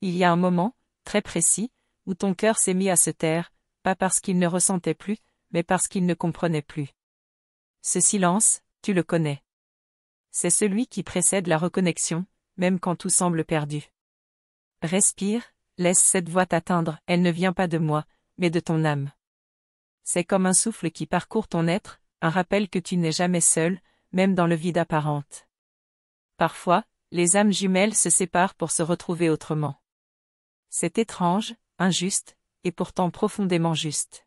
Il y a un moment, très précis, où ton cœur s'est mis à se taire, pas parce qu'il ne ressentait plus, mais parce qu'il ne comprenait plus. Ce silence, tu le connais. C'est celui qui précède la reconnexion, même quand tout semble perdu. Respire, laisse cette voix t'atteindre, elle ne vient pas de moi, mais de ton âme. C'est comme un souffle qui parcourt ton être, un rappel que tu n'es jamais seul, même dans le vide apparent. Parfois, les âmes jumelles se séparent pour se retrouver autrement. C'est étrange, injuste, et pourtant profondément juste.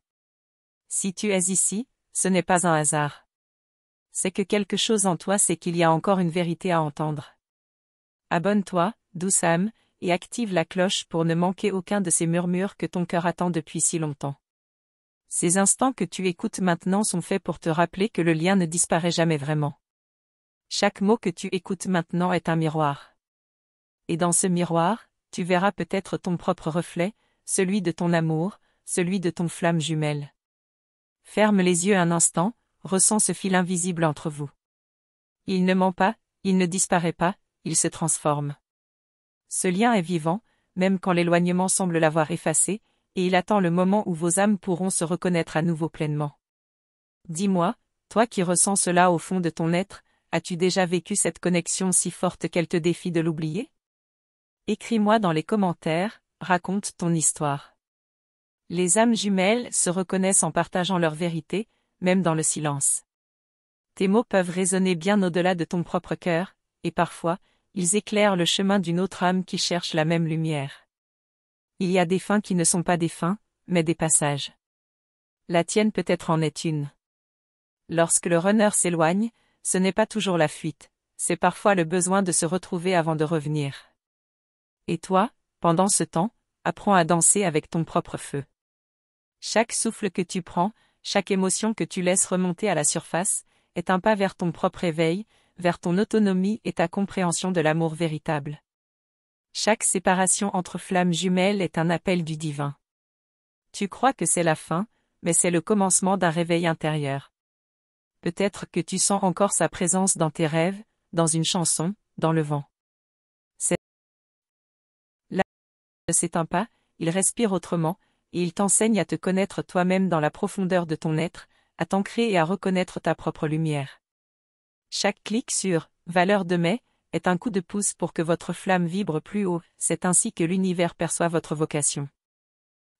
Si tu es ici, ce n'est pas un hasard. C'est que quelque chose en toi sait qu'il y a encore une vérité à entendre. Abonne-toi, douce âme, et active la cloche pour ne manquer aucun de ces murmures que ton cœur attend depuis si longtemps. Ces instants que tu écoutes maintenant sont faits pour te rappeler que le lien ne disparaît jamais vraiment. Chaque mot que tu écoutes maintenant est un miroir. Et dans ce miroir, tu verras peut-être ton propre reflet, celui de ton amour, celui de ton flamme jumelle. Ferme les yeux un instant, ressens ce fil invisible entre vous. Il ne ment pas, il ne disparaît pas, il se transforme. Ce lien est vivant, même quand l'éloignement semble l'avoir effacé, et il attend le moment où vos âmes pourront se reconnaître à nouveau pleinement. Dis-moi, toi qui ressens cela au fond de ton être, as-tu déjà vécu cette connexion si forte qu'elle te défie de l'oublier? Écris-moi dans les commentaires, raconte ton histoire. Les âmes jumelles se reconnaissent en partageant leur vérité, même dans le silence. Tes mots peuvent résonner bien au-delà de ton propre cœur, et parfois, ils éclairent le chemin d'une autre âme qui cherche la même lumière. Il y a des fins qui ne sont pas des fins, mais des passages. La tienne peut-être en est une. Lorsque le runner s'éloigne, ce n'est pas toujours la fuite, c'est parfois le besoin de se retrouver avant de revenir. Et toi, pendant ce temps, apprends à danser avec ton propre feu. Chaque souffle que tu prends, chaque émotion que tu laisses remonter à la surface, est un pas vers ton propre éveil, vers ton autonomie et ta compréhension de l'amour véritable. Chaque séparation entre flammes jumelles est un appel du divin. Tu crois que c'est la fin, mais c'est le commencement d'un réveil intérieur. Peut-être que tu sens encore sa présence dans tes rêves, dans une chanson, dans le vent. Là, ne s'éteint pas, il respire autrement, et il t'enseigne à te connaître toi-même dans la profondeur de ton être, à t'ancrer et à reconnaître ta propre lumière. Chaque clic sur « Valeur de mai » est un coup de pouce pour que votre flamme vibre plus haut, c'est ainsi que l'univers perçoit votre vocation.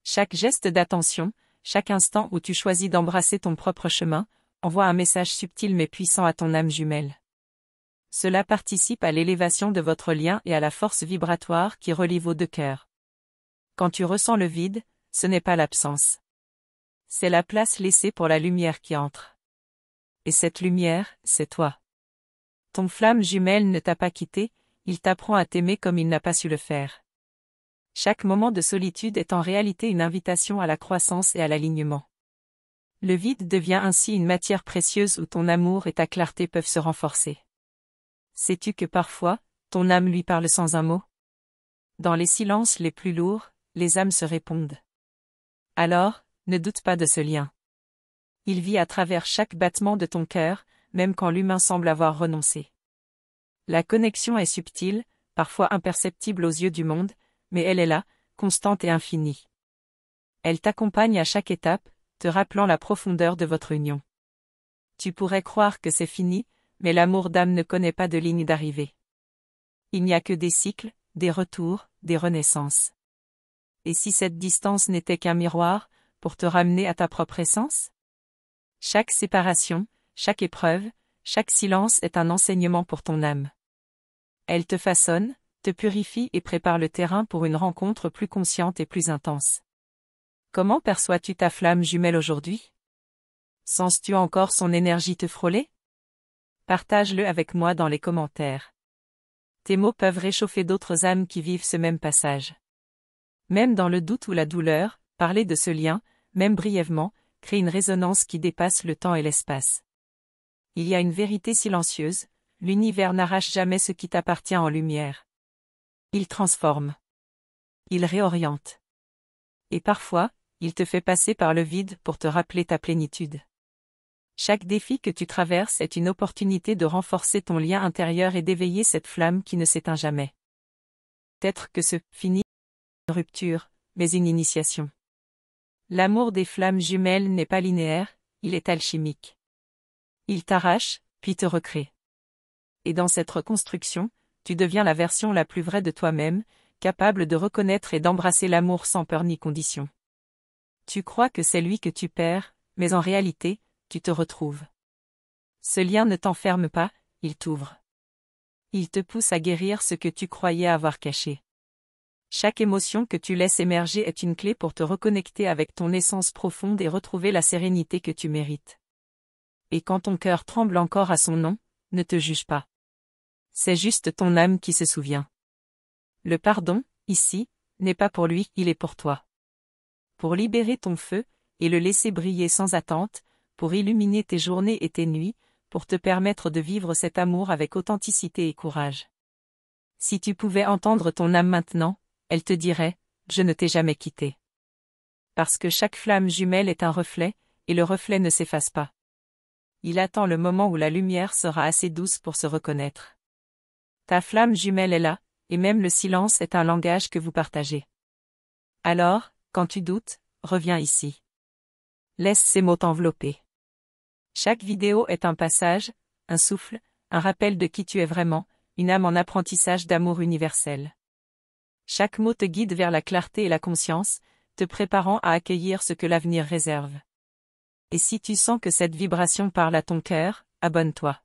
Chaque geste d'attention, chaque instant où tu choisis d'embrasser ton propre chemin, envoie un message subtil mais puissant à ton âme jumelle. Cela participe à l'élévation de votre lien et à la force vibratoire qui relie vos deux cœurs. Quand tu ressens le vide, ce n'est pas l'absence. C'est la place laissée pour la lumière qui entre. Et cette lumière, c'est toi. Ton flamme jumelle ne t'a pas quitté, il t'apprend à t'aimer comme il n'a pas su le faire. Chaque moment de solitude est en réalité une invitation à la croissance et à l'alignement. Le vide devient ainsi une matière précieuse où ton amour et ta clarté peuvent se renforcer. Sais-tu que parfois, ton âme lui parle sans un mot? Dans les silences les plus lourds, les âmes se répondent. Alors, ne doute pas de ce lien. Il vit à travers chaque battement de ton cœur, même quand l'humain semble avoir renoncé. La connexion est subtile, parfois imperceptible aux yeux du monde, mais elle est là, constante et infinie. Elle t'accompagne à chaque étape, te rappelant la profondeur de votre union. Tu pourrais croire que c'est fini, mais l'amour d'âme ne connaît pas de ligne d'arrivée. Il n'y a que des cycles, des retours, des renaissances. Et si cette distance n'était qu'un miroir, pour te ramener à ta propre essence? Chaque séparation, chaque épreuve, chaque silence est un enseignement pour ton âme. Elle te façonne, te purifie et prépare le terrain pour une rencontre plus consciente et plus intense. Comment perçois-tu ta flamme jumelle aujourd'hui? Sens-tu encore son énergie te frôler? Partage-le avec moi dans les commentaires. Tes mots peuvent réchauffer d'autres âmes qui vivent ce même passage. Même dans le doute ou la douleur, parler de ce lien, même brièvement, crée une résonance qui dépasse le temps et l'espace. Il y a une vérité silencieuse, l'univers n'arrache jamais ce qui t'appartient en lumière. Il transforme. Il réoriente. Et parfois, il te fait passer par le vide pour te rappeler ta plénitude. Chaque défi que tu traverses est une opportunité de renforcer ton lien intérieur et d'éveiller cette flamme qui ne s'éteint jamais. Peut-être que ce « fini » rupture, mais une initiation. L'amour des flammes jumelles n'est pas linéaire, il est alchimique. Il t'arrache, puis te recrée. Et dans cette reconstruction, tu deviens la version la plus vraie de toi-même, capable de reconnaître et d'embrasser l'amour sans peur ni condition. Tu crois que c'est lui que tu perds, mais en réalité, tu te retrouves. Ce lien ne t'enferme pas, il t'ouvre. Il te pousse à guérir ce que tu croyais avoir caché. Chaque émotion que tu laisses émerger est une clé pour te reconnecter avec ton essence profonde et retrouver la sérénité que tu mérites. Et quand ton cœur tremble encore à son nom, ne te juge pas. C'est juste ton âme qui se souvient. Le pardon, ici, n'est pas pour lui, il est pour toi. Pour libérer ton feu, et le laisser briller sans attente, pour illuminer tes journées et tes nuits, pour te permettre de vivre cet amour avec authenticité et courage. Si tu pouvais entendre ton âme maintenant, elle te dirait, je ne t'ai jamais quitté. Parce que chaque flamme jumelle est un reflet, et le reflet ne s'efface pas. Il attend le moment où la lumière sera assez douce pour se reconnaître. Ta flamme jumelle est là, et même le silence est un langage que vous partagez. Alors, quand tu doutes, reviens ici. Laisse ces mots t'envelopper. Chaque vidéo est un passage, un souffle, un rappel de qui tu es vraiment, une âme en apprentissage d'amour universel. Chaque mot te guide vers la clarté et la conscience, te préparant à accueillir ce que l'avenir réserve. Et si tu sens que cette vibration parle à ton cœur, abonne-toi.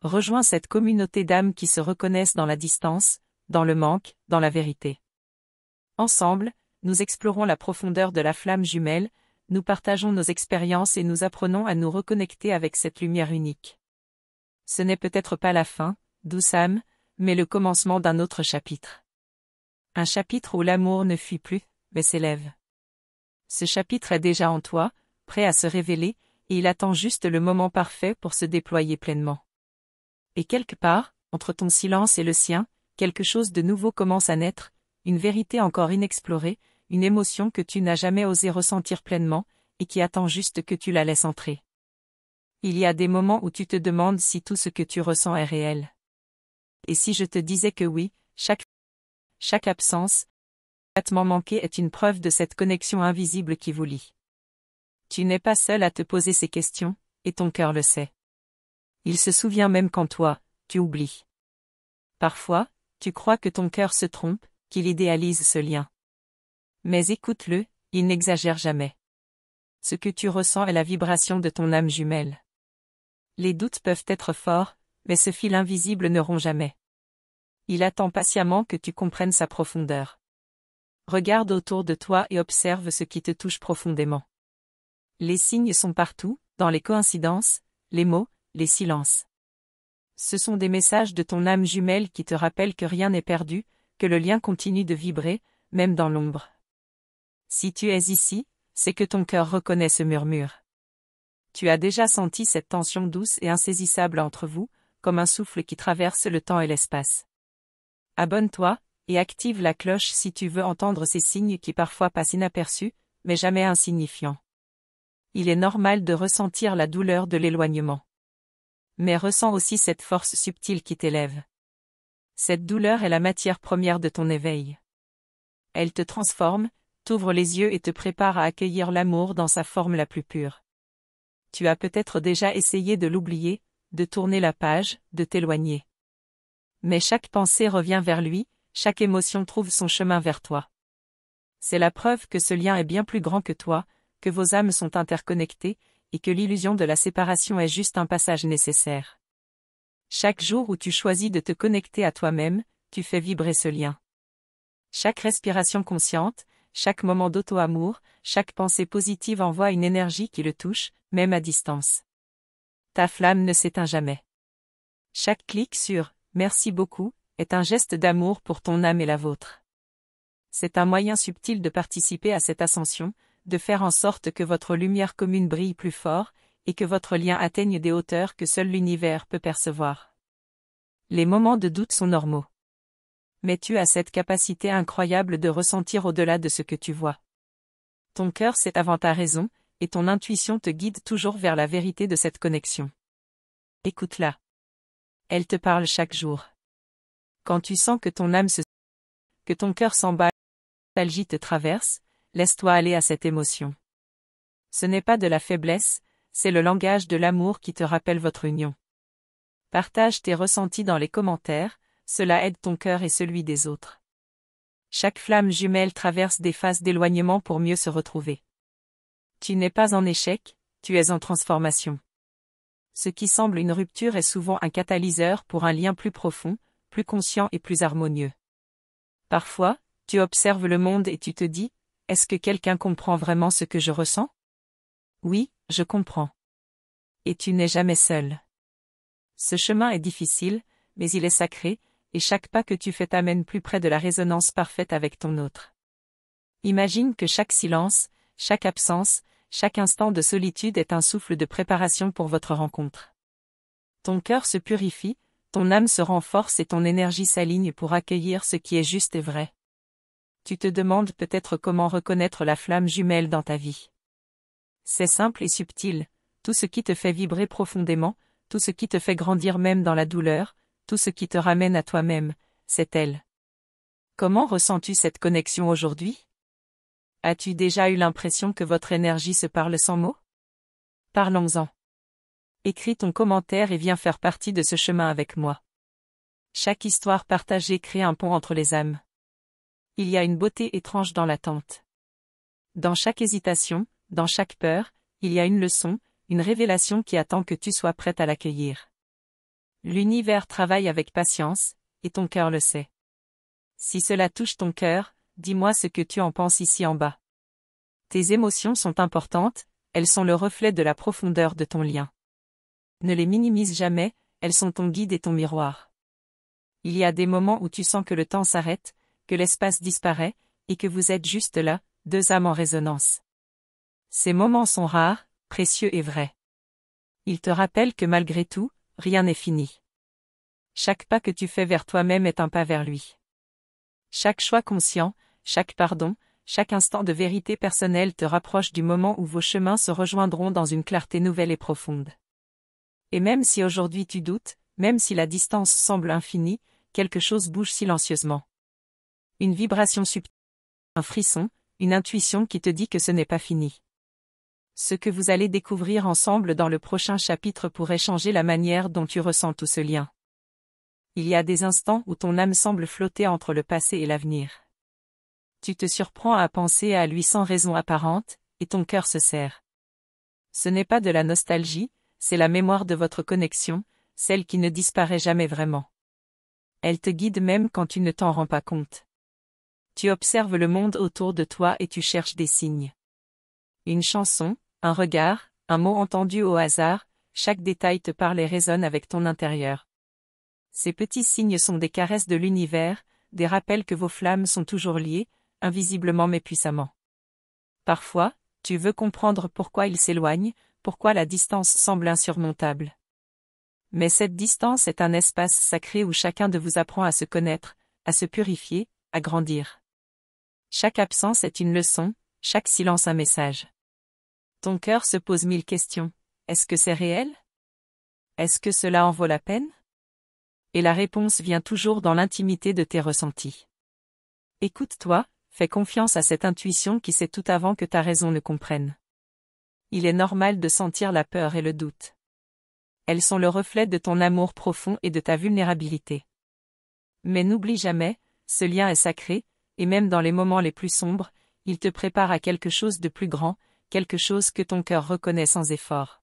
Rejoins cette communauté d'âmes qui se reconnaissent dans la distance, dans le manque, dans la vérité. Ensemble, nous explorons la profondeur de la flamme jumelle, nous partageons nos expériences et nous apprenons à nous reconnecter avec cette lumière unique. Ce n'est peut-être pas la fin, douce âme, mais le commencement d'un autre chapitre. Un chapitre où l'amour ne fuit plus, mais s'élève. Ce chapitre est déjà en toi, prêt à se révéler, et il attend juste le moment parfait pour se déployer pleinement. Et quelque part, entre ton silence et le sien, quelque chose de nouveau commence à naître, une vérité encore inexplorée, une émotion que tu n'as jamais osé ressentir pleinement, et qui attend juste que tu la laisses entrer. Il y a des moments où tu te demandes si tout ce que tu ressens est réel. Et si je te disais que oui, chaque absence, battement manqué est une preuve de cette connexion invisible qui vous lie. Tu n'es pas seul à te poser ces questions, et ton cœur le sait. Il se souvient même quand toi, tu oublies. Parfois, tu crois que ton cœur se trompe, qu'il idéalise ce lien. Mais écoute-le, il n'exagère jamais. Ce que tu ressens est la vibration de ton âme jumelle. Les doutes peuvent être forts, mais ce fil invisible ne rompt jamais. Il attend patiemment que tu comprennes sa profondeur. Regarde autour de toi et observe ce qui te touche profondément. Les signes sont partout, dans les coïncidences, les mots, les silences. Ce sont des messages de ton âme jumelle qui te rappellent que rien n'est perdu, que le lien continue de vibrer, même dans l'ombre. Si tu es ici, c'est que ton cœur reconnaît ce murmure. Tu as déjà senti cette tension douce et insaisissable entre vous, comme un souffle qui traverse le temps et l'espace. Abonne-toi, et active la cloche si tu veux entendre ces signes qui parfois passent inaperçus, mais jamais insignifiants. Il est normal de ressentir la douleur de l'éloignement. Mais ressens aussi cette force subtile qui t'élève. Cette douleur est la matière première de ton éveil. Elle te transforme, t'ouvre les yeux et te prépare à accueillir l'amour dans sa forme la plus pure. Tu as peut-être déjà essayé de l'oublier, de tourner la page, de t'éloigner. Mais chaque pensée revient vers lui, chaque émotion trouve son chemin vers toi. C'est la preuve que ce lien est bien plus grand que toi, que vos âmes sont interconnectées, et que l'illusion de la séparation est juste un passage nécessaire. Chaque jour où tu choisis de te connecter à toi-même, tu fais vibrer ce lien. Chaque respiration consciente, chaque moment d'auto-amour, chaque pensée positive envoie une énergie qui le touche, même à distance. Ta flamme ne s'éteint jamais. Chaque clic sur « Merci beaucoup » est un geste d'amour pour ton âme et la vôtre. C'est un moyen subtil de participer à cette ascension, de faire en sorte que votre lumière commune brille plus fort, et que votre lien atteigne des hauteurs que seul l'univers peut percevoir. Les moments de doute sont normaux. Mais tu as cette capacité incroyable de ressentir au-delà de ce que tu vois. Ton cœur sait avant ta raison, et ton intuition te guide toujours vers la vérité de cette connexion. Écoute-la. Elle te parle chaque jour. Quand tu sens que ton âme que ton cœur s'emballe, nostalgie te traverse, laisse-toi aller à cette émotion. Ce n'est pas de la faiblesse, c'est le langage de l'amour qui te rappelle votre union. Partage tes ressentis dans les commentaires, cela aide ton cœur et celui des autres. Chaque flamme jumelle traverse des phases d'éloignement pour mieux se retrouver. Tu n'es pas en échec, tu es en transformation. Ce qui semble une rupture est souvent un catalyseur pour un lien plus profond, plus conscient et plus harmonieux. Parfois, tu observes le monde et tu te dis, est-ce que quelqu'un comprend vraiment ce que je ressens? Oui, je comprends. Et tu n'es jamais seul. Ce chemin est difficile, mais il est sacré, et chaque pas que tu fais t'amène plus près de la résonance parfaite avec ton autre. Imagine que chaque silence, chaque absence, chaque instant de solitude est un souffle de préparation pour votre rencontre. Ton cœur se purifie, ton âme se renforce et ton énergie s'aligne pour accueillir ce qui est juste et vrai. Tu te demandes peut-être comment reconnaître la flamme jumelle dans ta vie. C'est simple et subtil, tout ce qui te fait vibrer profondément, tout ce qui te fait grandir même dans la douleur, tout ce qui te ramène à toi-même, c'est elle. Comment ressens-tu cette connexion aujourd'hui? As-tu déjà eu l'impression que votre énergie se parle sans mots? Parlons-en. Écris ton commentaire et viens faire partie de ce chemin avec moi. Chaque histoire partagée crée un pont entre les âmes. Il y a une beauté étrange dans l'attente. Dans chaque hésitation, dans chaque peur, il y a une leçon, une révélation qui attend que tu sois prête à l'accueillir. L'univers travaille avec patience, et ton cœur le sait. Si cela touche ton cœur, dis-moi ce que tu en penses ici en bas. Tes émotions sont importantes, elles sont le reflet de la profondeur de ton lien. Ne les minimise jamais, elles sont ton guide et ton miroir. Il y a des moments où tu sens que le temps s'arrête, que l'espace disparaît, et que vous êtes juste là, deux âmes en résonance. Ces moments sont rares, précieux et vrais. Ils te rappellent que malgré tout, rien n'est fini. Chaque pas que tu fais vers toi-même est un pas vers lui. Chaque choix conscient, chaque pardon, chaque instant de vérité personnelle te rapproche du moment où vos chemins se rejoindront dans une clarté nouvelle et profonde. Et même si aujourd'hui tu doutes, même si la distance semble infinie, quelque chose bouge silencieusement. Une vibration subtile, un frisson, une intuition qui te dit que ce n'est pas fini. Ce que vous allez découvrir ensemble dans le prochain chapitre pourrait changer la manière dont tu ressens tout ce lien. Il y a des instants où ton âme semble flotter entre le passé et l'avenir. Tu te surprends à penser à lui sans raison apparente, et ton cœur se serre. Ce n'est pas de la nostalgie, c'est la mémoire de votre connexion, celle qui ne disparaît jamais vraiment. Elle te guide même quand tu ne t'en rends pas compte. Tu observes le monde autour de toi et tu cherches des signes. Une chanson, un regard, un mot entendu au hasard, chaque détail te parle et résonne avec ton intérieur. Ces petits signes sont des caresses de l'univers, des rappels que vos flammes sont toujours liées, invisiblement mais puissamment. Parfois, tu veux comprendre pourquoi ils s'éloignent, pourquoi la distance semble insurmontable. Mais cette distance est un espace sacré où chacun de vous apprend à se connaître, à se purifier, à grandir. Chaque absence est une leçon, chaque silence un message. Ton cœur se pose 1000 questions. Est-ce que c'est réel? Est-ce que cela en vaut la peine? Et la réponse vient toujours dans l'intimité de tes ressentis. Écoute-toi, fais confiance à cette intuition qui sait tout avant que ta raison ne comprenne. Il est normal de sentir la peur et le doute. Elles sont le reflet de ton amour profond et de ta vulnérabilité. Mais n'oublie jamais, ce lien est sacré, et même dans les moments les plus sombres, il te prépare à quelque chose de plus grand, quelque chose que ton cœur reconnaît sans effort.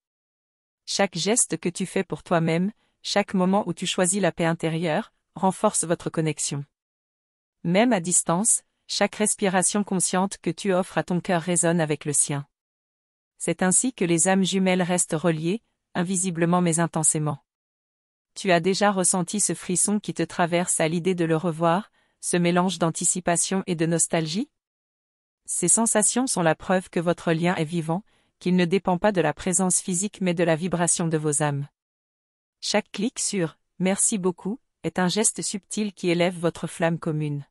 Chaque geste que tu fais pour toi-même, chaque moment où tu choisis la paix intérieure, renforce votre connexion. Même à distance, chaque respiration consciente que tu offres à ton cœur résonne avec le sien. C'est ainsi que les âmes jumelles restent reliées, invisiblement mais intensément. Tu as déjà ressenti ce frisson qui te traverse à l'idée de le revoir, ce mélange d'anticipation et de nostalgie? Ces sensations sont la preuve que votre lien est vivant, qu'il ne dépend pas de la présence physique mais de la vibration de vos âmes. Chaque clic sur « Merci beaucoup » est un geste subtil qui élève votre flamme commune.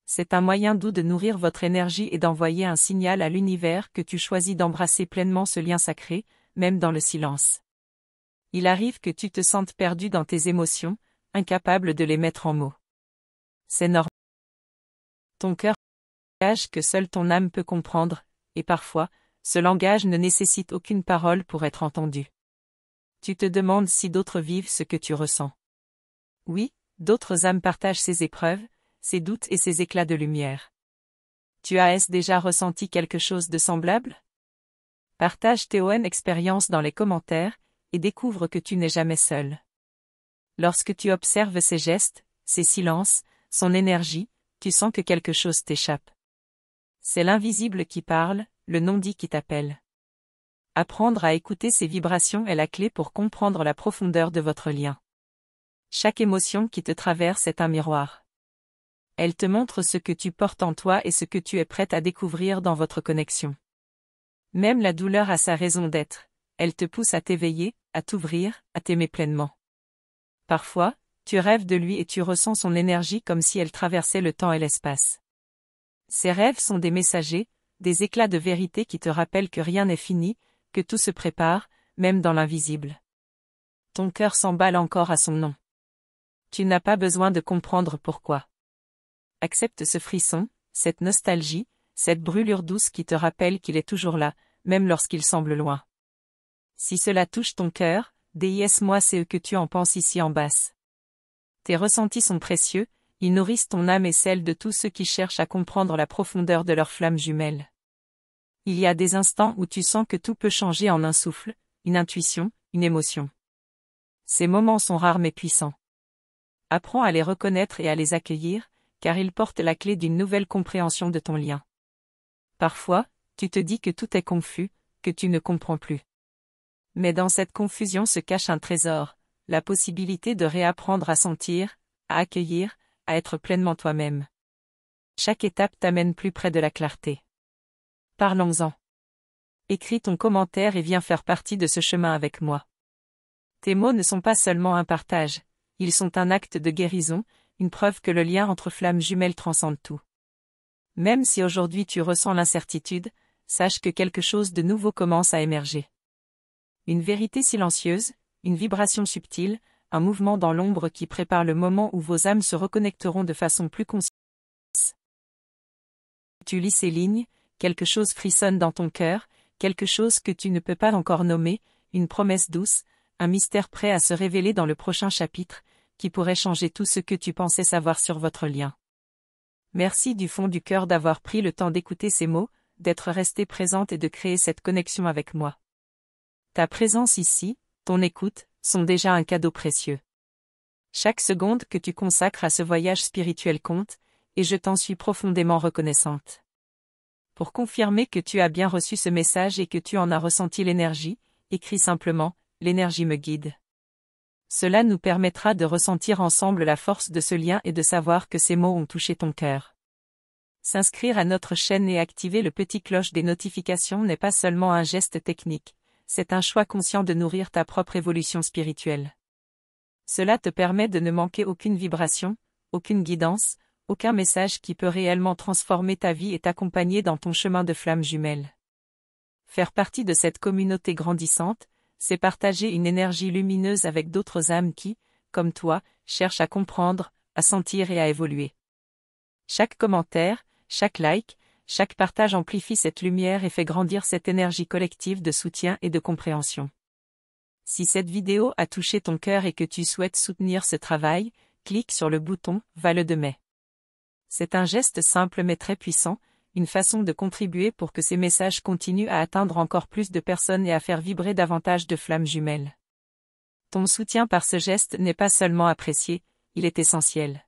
C'est un moyen doux de nourrir votre énergie et d'envoyer un signal à l'univers que tu choisis d'embrasser pleinement ce lien sacré, même dans le silence. Il arrive que tu te sentes perdu dans tes émotions, incapable de les mettre en mots. C'est normal. Ton cœur langage que seul ton âme peut comprendre, et parfois, ce langage ne nécessite aucune parole pour être entendu. Tu te demandes si d'autres vivent ce que tu ressens. Oui, d'autres âmes partagent ces épreuves, ces doutes et ces éclats de lumière. Tu as déjà ressenti quelque chose de semblable? Partage tes expériences dans les commentaires, et découvre que tu n'es jamais seul. Lorsque tu observes ses gestes, ses silences, son énergie, tu sens que quelque chose t'échappe. C'est l'invisible qui parle, le non-dit qui t'appelle. Apprendre à écouter ces vibrations est la clé pour comprendre la profondeur de votre lien. Chaque émotion qui te traverse est un miroir. Elle te montre ce que tu portes en toi et ce que tu es prête à découvrir dans votre connexion. Même la douleur a sa raison d'être. Elle te pousse à t'éveiller, à t'ouvrir, à t'aimer pleinement. Parfois, tu rêves de lui et tu ressens son énergie comme si elle traversait le temps et l'espace. Ces rêves sont des messagers, des éclats de vérité qui te rappellent que rien n'est fini, que tout se prépare, même dans l'invisible. Ton cœur s'emballe encore à son nom. Tu n'as pas besoin de comprendre pourquoi. Accepte ce frisson, cette nostalgie, cette brûlure douce qui te rappelle qu'il est toujours là, même lorsqu'il semble loin. Si cela touche ton cœur, dis-moi ce que tu en penses ici en basse. Tes ressentis sont précieux, ils nourrissent ton âme et celle de tous ceux qui cherchent à comprendre la profondeur de leur flamme jumelle. Il y a des instants où tu sens que tout peut changer en un souffle, une intuition, une émotion. Ces moments sont rares mais puissants. Apprends à les reconnaître et à les accueillir, car ils portent la clé d'une nouvelle compréhension de ton lien. Parfois, tu te dis que tout est confus, que tu ne comprends plus. Mais dans cette confusion se cache un trésor, la possibilité de réapprendre à sentir, à accueillir, à être pleinement toi-même. Chaque étape t'amène plus près de la clarté. Parlons-en. Écris ton commentaire et viens faire partie de ce chemin avec moi. Tes mots ne sont pas seulement un partage, ils sont un acte de guérison, une preuve que le lien entre flammes jumelles transcende tout. Même si aujourd'hui tu ressens l'incertitude, sache que quelque chose de nouveau commence à émerger. Une vérité silencieuse, une vibration subtile, un mouvement dans l'ombre qui prépare le moment où vos âmes se reconnecteront de façon plus consciente. Tu lis ces lignes, quelque chose frissonne dans ton cœur, quelque chose que tu ne peux pas encore nommer, une promesse douce, un mystère prêt à se révéler dans le prochain chapitre, qui pourrait changer tout ce que tu pensais savoir sur votre lien. Merci du fond du cœur d'avoir pris le temps d'écouter ces mots, d'être resté présente et de créer cette connexion avec moi. Ta présence ici, ton écoute, sont déjà un cadeau précieux. Chaque seconde que tu consacres à ce voyage spirituel compte, et je t'en suis profondément reconnaissante. Pour confirmer que tu as bien reçu ce message et que tu en as ressenti l'énergie, écris simplement « L'énergie me guide ». Cela nous permettra de ressentir ensemble la force de ce lien et de savoir que ces mots ont touché ton cœur. S'inscrire à notre chaîne et activer le petit cloche des notifications n'est pas seulement un geste technique, c'est un choix conscient de nourrir ta propre évolution spirituelle. Cela te permet de ne manquer aucune vibration, aucune guidance, aucun message qui peut réellement transformer ta vie et t'accompagner dans ton chemin de flamme jumelle. Faire partie de cette communauté grandissante, c'est partager une énergie lumineuse avec d'autres âmes qui, comme toi, cherchent à comprendre, à sentir et à évoluer. Chaque commentaire, chaque like, chaque partage amplifie cette lumière et fait grandir cette énergie collective de soutien et de compréhension. Si cette vidéo a touché ton cœur et que tu souhaites soutenir ce travail, clique sur le bouton « Vale de mai ». C'est un geste simple mais très puissant, une façon de contribuer pour que ces messages continuent à atteindre encore plus de personnes et à faire vibrer davantage de flammes jumelles. Ton soutien par ce geste n'est pas seulement apprécié, il est essentiel.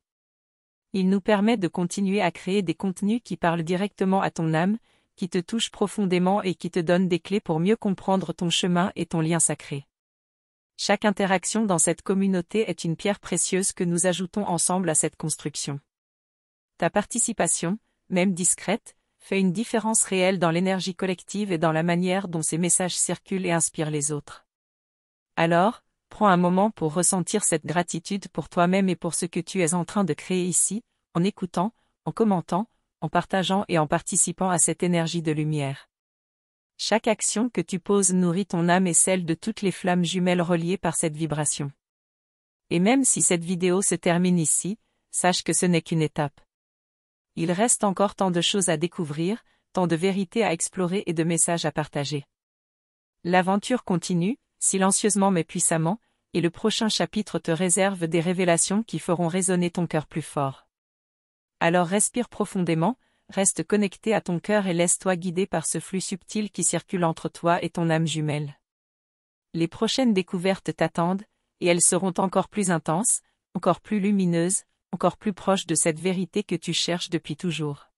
Il nous permet de continuer à créer des contenus qui parlent directement à ton âme, qui te touchent profondément et qui te donnent des clés pour mieux comprendre ton chemin et ton lien sacré. Chaque interaction dans cette communauté est une pierre précieuse que nous ajoutons ensemble à cette construction. Ta participation, même discrète, fait une différence réelle dans l'énergie collective et dans la manière dont ces messages circulent et inspirent les autres. Alors, prends un moment pour ressentir cette gratitude pour toi-même et pour ce que tu es en train de créer ici, en écoutant, en commentant, en partageant et en participant à cette énergie de lumière. Chaque action que tu poses nourrit ton âme et celle de toutes les flammes jumelles reliées par cette vibration. Et même si cette vidéo se termine ici, sache que ce n'est qu'une étape. Il reste encore tant de choses à découvrir, tant de vérités à explorer et de messages à partager. L'aventure continue, silencieusement mais puissamment, et le prochain chapitre te réserve des révélations qui feront résonner ton cœur plus fort. Alors respire profondément, reste connecté à ton cœur et laisse-toi guider par ce flux subtil qui circule entre toi et ton âme jumelle. Les prochaines découvertes t'attendent, et elles seront encore plus intenses, encore plus lumineuses, encore plus proches de cette vérité que tu cherches depuis toujours.